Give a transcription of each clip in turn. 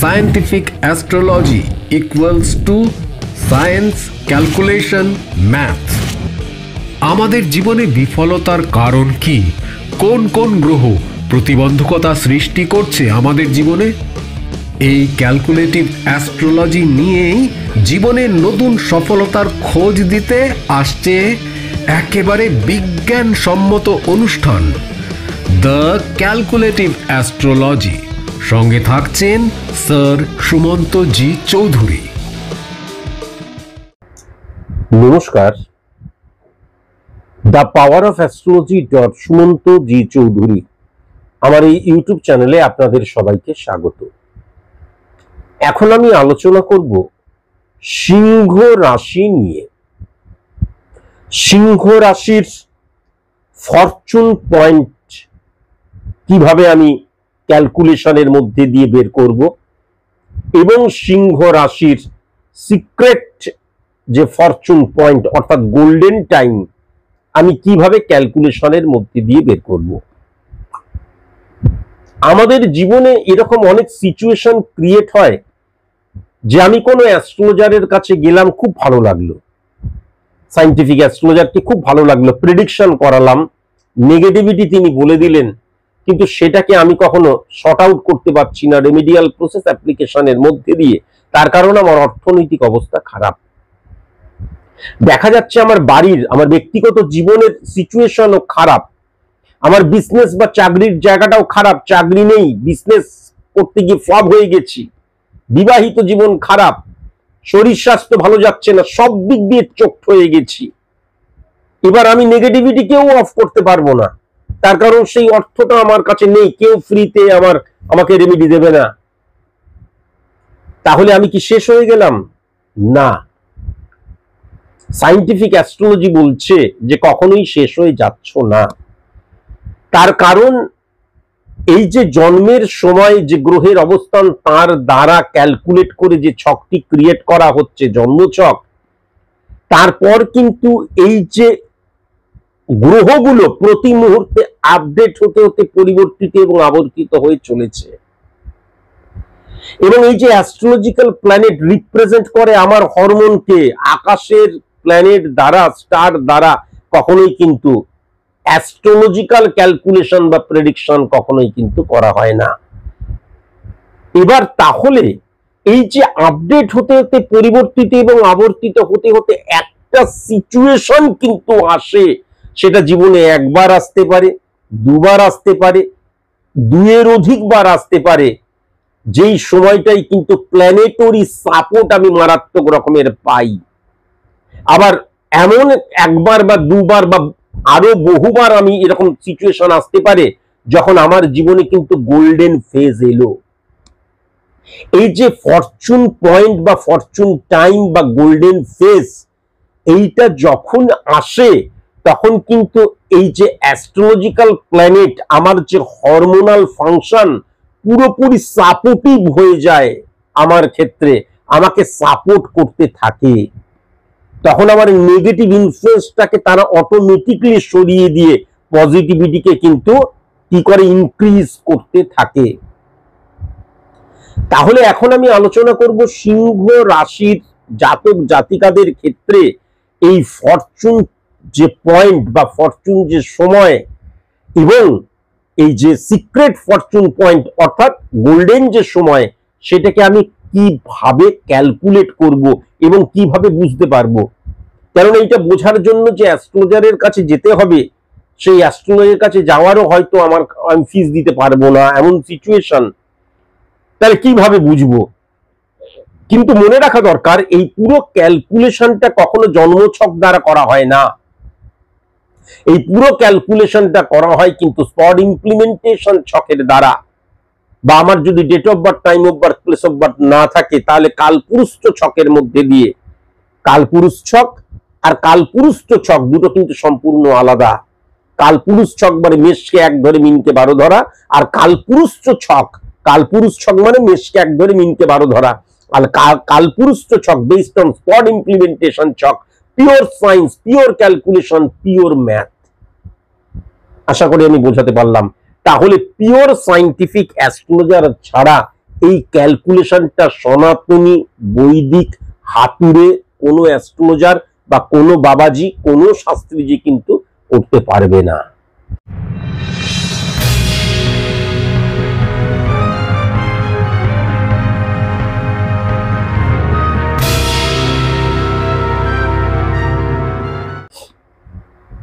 Scientific astrology equals to science, calculation, math. আমাদের জীবনে বিফলতার কারণ কি? কোন কোন গ্রহ প্রতিবন্ধকতা সৃষ্টি করছে আমাদের জীবনে? এই ক্যালকুলেটিভ অ্যাস্ট্রোলজি নিয়েই জীবনের নতুন সফলতার খোঁজ দিতে আসছে একেবারে বিজ্ঞানসম্মত অনুষ্ঠান দ্য ক্যালকুলেটিভ অ্যাস্ট্রোলজি। সঙ্গে থাকছেন স্যার সুমন্ত জি চৌধুরী। নমস্কার। The power of astrology Sumanta ji Chowdhury আমার এই ইউটিউব চ্যানেলে আপনাদের সবাইকে স্বাগত। এখন আমি আলোচনা করব সিংহ রাশি নিয়ে। সিংহ রাশির ফরচুন পয়েন্ট কিভাবে আমি ক্যালকুলেশনের মধ্যে দিয়ে বের করব এবং সিংহ রাশির সিক্রেট যে ফরচুন পয়েন্ট অর্থাৎ গোল্ডেন টাইম আমি কিভাবে ক্যালকুলেশনের মধ্যে দিয়ে বের করব। আমাদের জীবনে এরকম অনেক সিচুয়েশন ক্রিয়েট হয় যে আমি কোনো অ্যাস্ট্রোলজারের কাছে গেলাম, খুব ভালো লাগলো, সায়েন্টিফিক অ্যাস্ট্রোলজারকে খুব ভালো লাগলো, প্রেডিকশন করালাম, নেগেটিভিটি তিনি বলে দিলেন, কিন্তু সেটাকে আমি কখনো শর্ট আউট করতে পারছি না রেমেডিয়াল প্রসেস অ্যাপ্লিকেশনের মধ্যে দিয়ে। তার কারণে আমার অর্থনৈতিক অবস্থা খারাপ। দেখা যাচ্ছে আমার বাড়ির, আমার ব্যক্তিগত জীবনের সিচুয়েশনও খারাপ, আমার বিজনেস বা চাকরির জায়গাটাও খারাপ, চাকরি নেই, বিজনেস করতে গিয়ে ফ্লপ হয়ে গেছি, বিবাহিত জীবন খারাপ, শরীর স্বাস্থ্য ভালো যাচ্ছে না, সব দিক দিয়ে চোখ হয়ে গেছি। এবার আমি নেগেটিভিটি কেউ অফ করতে পারবো না, তার কারণ সেই অর্থটা আমার কাছে নেই, কেউ ফ্রিতে আমাকে রেমেডি দেবে না। তাহলে আমি কি শেষ হয়ে গেলাম? না, সায়েন্টিফিক অ্যাস্ট্রোলজি বলছে যে কখনোই শেষ হয়ে যাচ্ছ না। তার কারণ এই যে জন্মের সময় যে গ্রহের অবস্থান তার দ্বারা ক্যালকুলেট করে যে ছকটি ক্রিয়েট করা হচ্ছে জন্মছক, তারপর কিন্তু এই যে গ্রহগুলো প্রতি মুহূর্তে আপডেট হতে হতে পরিবর্তিত এবং আবর্তিত হয়ে চলেছে। এবং এই যে অ্যাস্ট্রোলজিক্যাল প্ল্যানেট রিপ্রেজেন্ট করে আমার হরমোনকে, আকাশের প্ল্যানেট দ্বারা, স্টার দ্বারা কখনোই কিন্তু অ্যাস্ট্রোলজিক্যাল ক্যালকুলেশন বা প্রেডিকশন কখনোই কিন্তু করা হয় না। এবার তাহলে এই যে আপডেট হতে হতে পরিবর্তিত এবং আবর্তিত হতে হতে একটা সিচুয়েশন কিন্তু আসে, সেটা জীবনে একবার আসতে পারে, দুবার আসতে পারে, দুয়ের অধিকবার আসতে পারে, যেই সময়টাই কিন্তু প্ল্যানেটরি সাপোর্ট আমি মারাত্মক রকমের পাই। আবার এমন একবার বা দুবার বা আরো বহুবার আমি এরকম সিচুয়েশন আসতে পারে যখন আমার জীবনে কিন্তু গোল্ডেন ফেজ এলো। এই যে ফরচুন পয়েন্ট বা ফরচুন টাইম বা গোল্ডেন ফেজ, এইটা যখন আসে তখন কিন্তু এই যে অ্যাস্ট্রোলজিক্যাল প্ল্যানেট, আমার যে হরমোনাল ফাংশন পুরোপুরি সাপোর্টিভ হয়ে যায় আমার ক্ষেত্রে, আমাকে সাপোর্ট করতে থাকে। তখন আমার নেগেটিভ ইনফ্লুয়েন্সটাকে তারা অটোমেটিকলি সরিয়ে দিয়ে পজিটিভিটিকে কিন্তু কি করে ইনক্রিজ করতে থাকে। তাহলে এখন আমি আলোচনা করব সিংহ রাশির জাতক জাতিকাদের ক্ষেত্রে এই ফরচুন যে পয়েন্ট বা ফরচুন যে সময় এবং এই যে সিক্রেট ফরচুন পয়েন্ট অর্থাৎ গোল্ডেন যে সময়, সেটাকে আমি কিভাবে ক্যালকুলেট করব এবং কিভাবে বুঝতে পারবো। কারণ এইটা বোঝার জন্য যে অ্যাস্ট্রোলজারের কাছে যেতে হবে, সেই অ্যাস্ট্রোলজারের কাছে যাওয়ারও হয়তো আমি ফিস দিতে পারবো না, এমন সিচুয়েশন। তাহলে কিভাবে বুঝবো? কিন্তু মনে রাখা দরকার, এই পুরো ক্যালকুলেশনটা কখনো জন্মছক দ্বারা করা হয় না। এই পুরো ক্যালকুলেশনটা করা হয় কিন্তু স্পট ইমপ্লিমেন্টেশন ছকের দ্বারা, বা আমার যদি date of birth, time of birth, place of birth না থাকে তাহলে কালপুরুষ ছকের মধ্যে দিয়ে। কালপুরুষ ছক আর কালপুরুষ ছক দুটো কিন্তু সম্পূর্ণ আলাদা। কালপুরুষ ছক মানে মেষকে 1 ধরে মিনকে 12 ধরা, আর কালপুরুষ ছক মানে মেষকে 1 ধরে মিনকে 12 ধরা। আর কালপুরুষ ছক বেসড অন স্পট ইমপ্লিমেন্টেশন ছক, pure science, pure calculation, pure math. আশা করি আমি বোঝাতে পারলাম। তাহলে পিওর সায়েন্টিফিক অ্যাস্ট্রোলজার ছাড়া এই ক্যালকুলেশনটা সনাতনী বৈদিক হাতুড়ে কোনো অ্যাস্ট্রোলজার বা কোনো বাবাজি কোনো শাস্ত্রীজি কিন্তু করতে পারবে না।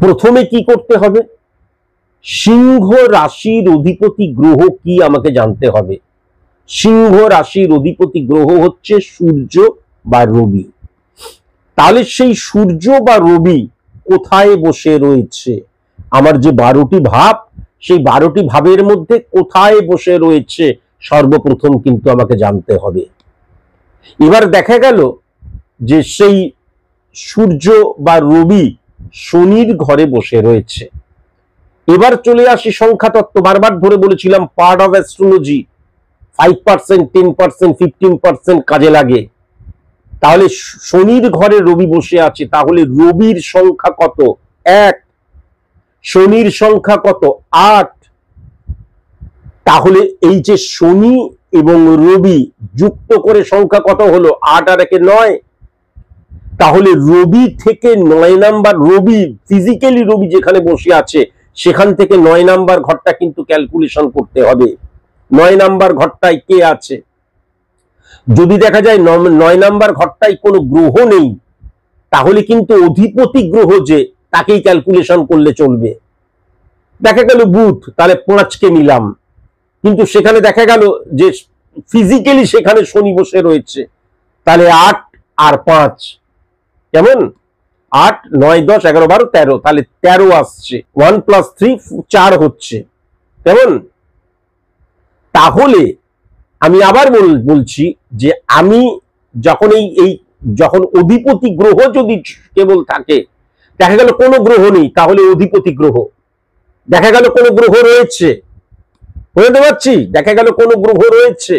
প্রথমে কি করতে হবে, সিংহ রাশির অধিপতি গ্রহ কি আমাকে জানতে হবে। সিংহ রাশির অধিপতি গ্রহ হচ্ছে সূর্য বা রবি। তাহলে সেই সূর্য বা রবি কোথায় বসে রয়েছে, আমার যে 12টি ভাব, সেই 12টি ভাবের মধ্যে কোথায় বসে রয়েছে সর্বপ্রথম কিন্তু আমাকে জানতে হবে। এবার দেখা গেল যে সেই সূর্য বা রবি শনির ঘরে বসে রয়েছে। এবার চলে আসি সংখ্যা তত্ত্ব, বারবার ধরে বলেছিলাম পার্ট অফ অ্যাস্ট্রোলজি 5%, 10%, 15% কাজে লাগে। তাহলে শনির ঘরে রবি বসে আছে, তাহলে রবির সংখ্যা কত? 1। শনির সংখ্যা কত? 8। তাহলে এই যে শনি এবং রবি যুক্ত করে সংখ্যা কত হলো? 8 আর 1 9। তাহলে রবি থেকে 9 নাম্বার, রবি ফিজিক্যালি রবি যেখানে বসে আছে সেখান থেকে 9 নাম্বার ঘরটা কিন্তু ক্যালকুলেশন করতে হবে। 9 নাম্বার ঘরটায় কে আছে? যদি দেখা যায় 9 নাম্বার ঘরটায় কোনো গ্রহ নেই, তাহলে কিন্তু অধিপতি গ্রহ যে তাকেই ক্যালকুলেশন করলে চলবে। দেখা গেল বুধ, তাহলে 5কে নিলাম, কিন্তু সেখানে দেখা গেল যে ফিজিক্যালি সেখানে শনি বসে রয়েছে, তাহলে 8 আর 5 কেমন? 8 9 10 11 12 13, তাহলে 13 আসছে। 1 + 3 4 হচ্ছে, কেমন? তাহলে আমি আবার বলছি যে আমি যখন এই যখন অধিপতি গ্রহ যদি কেবল থাকে, দেখা গেল কোনো গ্রহ নেই, তাহলে অধিপতি গ্রহ। দেখা গেল কোনো গ্রহ রয়েছে, বুঝতে পারছি, দেখা গেল কোনো গ্রহ রয়েছে,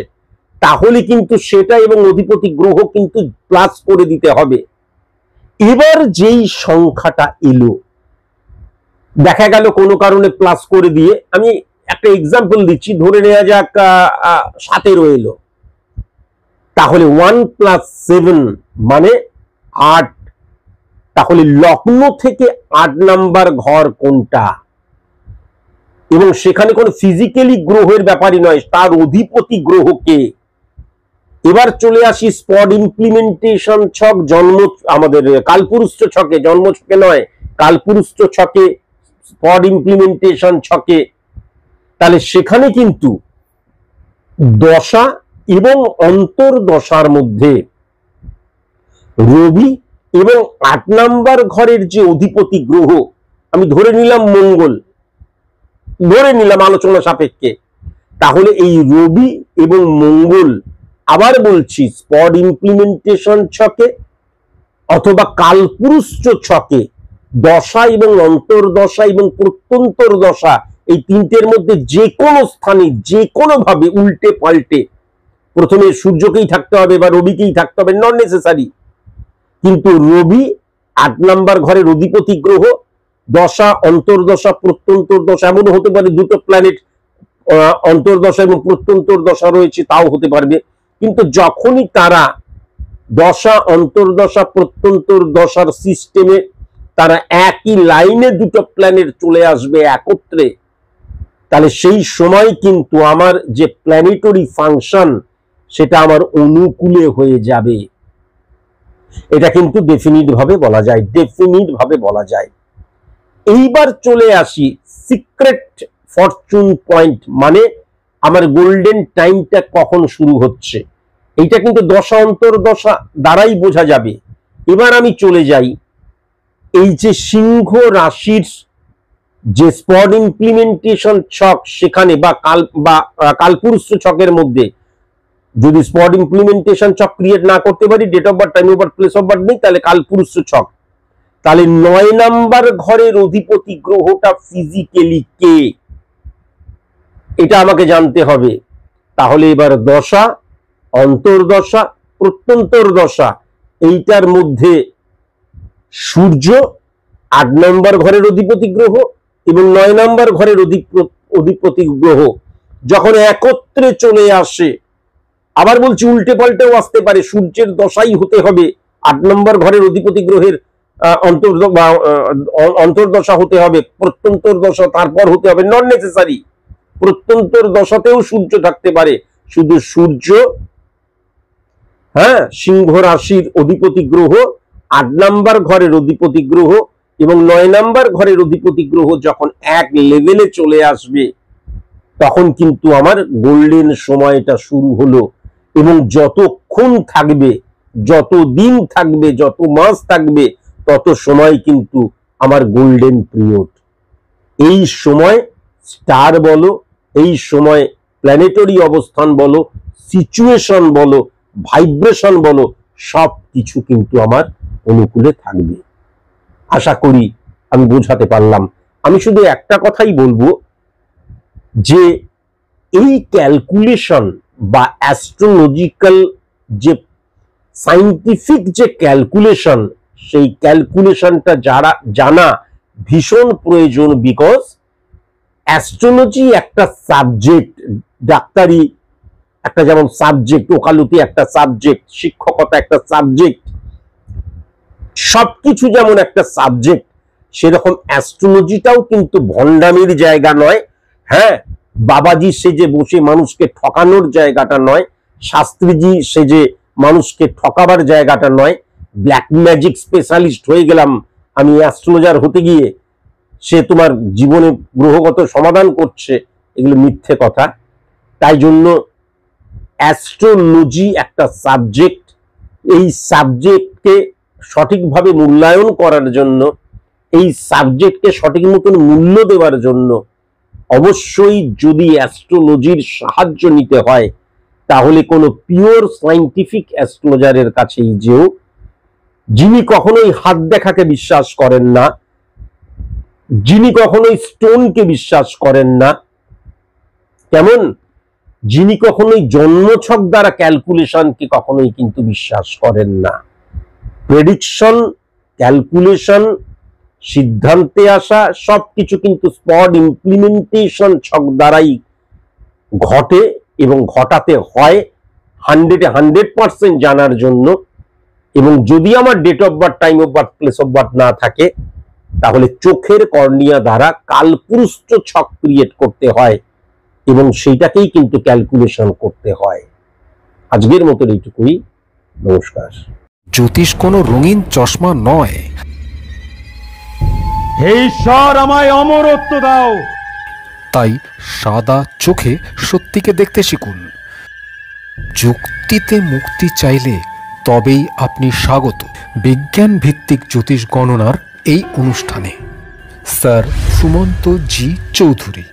তাহলে কিন্তু সেটা এবং অধিপতি গ্রহ কিন্তু প্লাস করে দিতে হবে। এবার যেই সংখ্যাটা এলো, দেখা গেল কোনো কারণে প্লাস করে দিয়ে, আমি একটা এক্সাম্পল দিচ্ছি, ধরে নেওয়া যাক 17 এলো, তাহলে 1 + 7 মানে 8। তাহলে লগ্ন থেকে 8 নাম্বার ঘর কোনটা? এবং সেখানে কোনো ফিজিক্যালি গ্রহের ব্যাপারই নয়, তার অধিপতি গ্রহকে। এবার চলে আসি স্পট ইমপ্লিমেন্টেশন ছক, জন্ম আমাদের কালপুরুষ ছকে, জন্ম ছকে নয়, কালপুরুষ ছকে, স্পট ইমপ্লিমেন্টেশন ছকে। তাহলে সেখানে কিন্তু দশা এবং অন্তর্দশার মধ্যে রবি এবং 8 নাম্বার ঘরের যে অধিপতি গ্রহ, আমি ধরে নিলাম মঙ্গল, ধরে নিলাম আলোচনা সাপেক্ষে, তাহলে এই রবি এবং মঙ্গল, আবার বলছি, স্পট ইমপ্লিমেন্টেশন ছকে অথবা কালপুরুষ ছকে দশা এবং অন্তর্দশা এবং প্রত্যন্তর দশা, এই তিনটের মধ্যে যে কোনো স্থানে যে কোনো ভাবে উল্টে পাল্টে, প্রথমে সূর্যকেই থাকতে হবে বা রবিকেই থাকতে হবে, নট নেসেসারি, কিন্তু রবি 8 নাম্বার ঘরের অধিপতি গ্রহ, দশা অন্তর্দশা প্রত্যন্তর দশা, এমন হতে পারে দুটো প্ল্যানেট অন্তর্দশা এবং প্রত্যন্তর দশা রয়েছে, তাও হতে পারবে। কিন্তু যখনই তারা দশা অন্তর্দশা প্রত্যন্তর দশার সিস্টেমে তারা একই লাইনে দুটো প্ল্যানেট চলে আসবে একত্রে, তাহলে সেই সময় কিন্তু আমার যে প্ল্যানেটরি ফাংশন সেটা আমার অনুকূলে হয়ে যাবে। এটা কিন্তু ডেফিনিট ভাবে বলা যায়, ডেফিনিট ভাবে বলা যায়। এইবার চলে আসি সিক্রেট ফরচুন পয়েন্ট, মানে আমার গোল্ডেন টাইমটা কখন শুরু হচ্ছে, এইটা কিন্তু দশা অন্তর্দশা দ্বারাই বোঝা যাবে। এবার আমি চলে যাই এই যে সিংহ রাশির যে স্পট ইমপ্লিমেন্টেশন ছক, সেখানে বা কালপুরুষ ছকের মধ্যে যদি স্পট ইমপ্লিমেন্টেশন ছক ক্রিয়েট না করতে পারি, date of birth, time of birth, place of birth নেই, তাহলে কালপুরুষ ছক, তাহলে 9 নাম্বার ঘরের অধিপতি গ্রহটা ফিজিক্যালি কে, এটা আমাকে জানতে হবে। তাহলে এবার দশা অন্তর্দশা প্রত্যন্তর দশা, এইটার মধ্যে সূর্য 8 নম্বর ঘরের অধিপতি গ্রহ এবং 9 নম্বর ঘরের অধিপতি গ্রহ যখন একত্রে চলে আসে, আবার বলছি উল্টে পাল্টেও আসতে পারে, সূর্যের দশাই হতে হবে, 8 নম্বর ঘরের অধিপতি গ্রহের অন্তর্দশা হতে হবে, প্রত্যন্তর দশা তারপর হতে হবে, নন নেসেসারি। প্রত্যন্তর দশাতেও সূর্য থাকতে পারে। শুধু সূর্য, হ্যাঁ, সিংহ রাশির অধিপতি গ্রহ, 8 নম্বর ঘরের অধিপতি গ্রহ এবং 9 নম্বর ঘরের অধিপতি গ্রহ যখন এক লেভেলে চলে আসবে, তখন কিন্তু আমার গোল্ডেন সময়টা শুরু হলো। এবং যতক্ষণ থাকবে, যত দিন থাকবে, যত মাস থাকবে, তত সময় কিন্তু আমার গোল্ডেন পিরিয়ড। এই সময় স্টার বলো, এই সময় প্ল্যানেটরি অবস্থান বলো, সিচুয়েশন বলো, ভাইব্রেশন বলো, সব কিছু কিন্তু আমার অনুকূলে থাকবে। আশা করি আমি বোঝাতে পারলাম। আমি শুধু একটা কথাই বলবো যে এই ক্যালকুলেশন বা অ্যাস্ট্রোলজিক্যাল যে সায়েন্টিফিক যে ক্যালকুলেশন, সেই ক্যালকুলেশনটা যারা জানা ভীষণ প্রয়োজন। বিকজ অ্যাস্ট্রোলজি একটা সাবজেক্ট, ডাক্তারি একটা যেমন সাবজেক্ট, ওকালতি একটা সাবজেক্ট, শিক্ষকতা একটা সাবজেক্ট, সবকিছু যেমন একটা সাবজেক্ট, সেরকম অ্যাস্ট্রোলজিটাও কিন্তু ভণ্ডামির জায়গা নয়। হ্যাঁ, বাবাজি সেজে বসে মানুষকে ঠকানোর জায়গাটা নয়, শাস্ত্রীজি সেজে মানুষকে ঠকাবার জায়গাটা নয়, ব্ল্যাক ম্যাজিক স্পেশালিস্ট হয়ে গেলাম আমি অ্যাস্ট্রোলজার হতে গিয়ে, সে তোমার জীবনে গ্রহগত সমাধান করছে, এগুলো মিথ্যে কথা। তাই জন্য অ্যাস্ট্রোলজি একটা সাবজেক্ট। এই সাবজেক্টকে সঠিকভাবে মূল্যায়ন করার জন্য, এই সাবজেক্টকে সঠিক মতন মূল্য দেওয়ার জন্য অবশ্যই যদি অ্যাস্ট্রোলজির সাহায্য নিতে হয়, তাহলে কোনো পিওর সায়েন্টিফিক অ্যাস্ট্রোলজারের কাছেই যেও, যিনি কখনোই হাত দেখাকে বিশ্বাস করেন না, যিনি কখনোই স্টোনকে বিশ্বাস করেন না, কেমন, যিনি কখনোই জন্মছক দ্বারা ক্যালকুলেশনকে কখনোই কিন্তু বিশ্বাস করেন না। প্রেডিকশন, ক্যালকুলেশন, সিদ্ধান্তে আসা সবকিছু কিন্তু স্পট ইমপ্লিমেন্টেশন ছক দ্বারাই ঘটে এবং ঘটাতে হয় 100% জানার জন্য। এবং যদি আমার date of birth, time of birth, place of birth না থাকে, তাহলে চোখের কর্নিয়া দ্বারা কালপুরুষ ছক ক্রিয়েট করতে হয় এবং সেইটাকেই কিন্তু ক্যালকুলেশন করতে হয়। আজকের মতো এইটুকুই, নমস্কার। জ্যোতিষ কোনো রঙিন চশমা নয়। হে ঈশ্বর, আমায় অমরত্ব দাও। তাই সাদা চোখে সত্যিকে দেখতে শিখুন। যুক্তিতে মুক্তি চাইলে তবেই আপনি স্বাগত বিজ্ঞান ভিত্তিক জ্যোতিষ গণনার এই অনুষ্ঠানে। স্যার সুমন্ত জি চৌধুরী।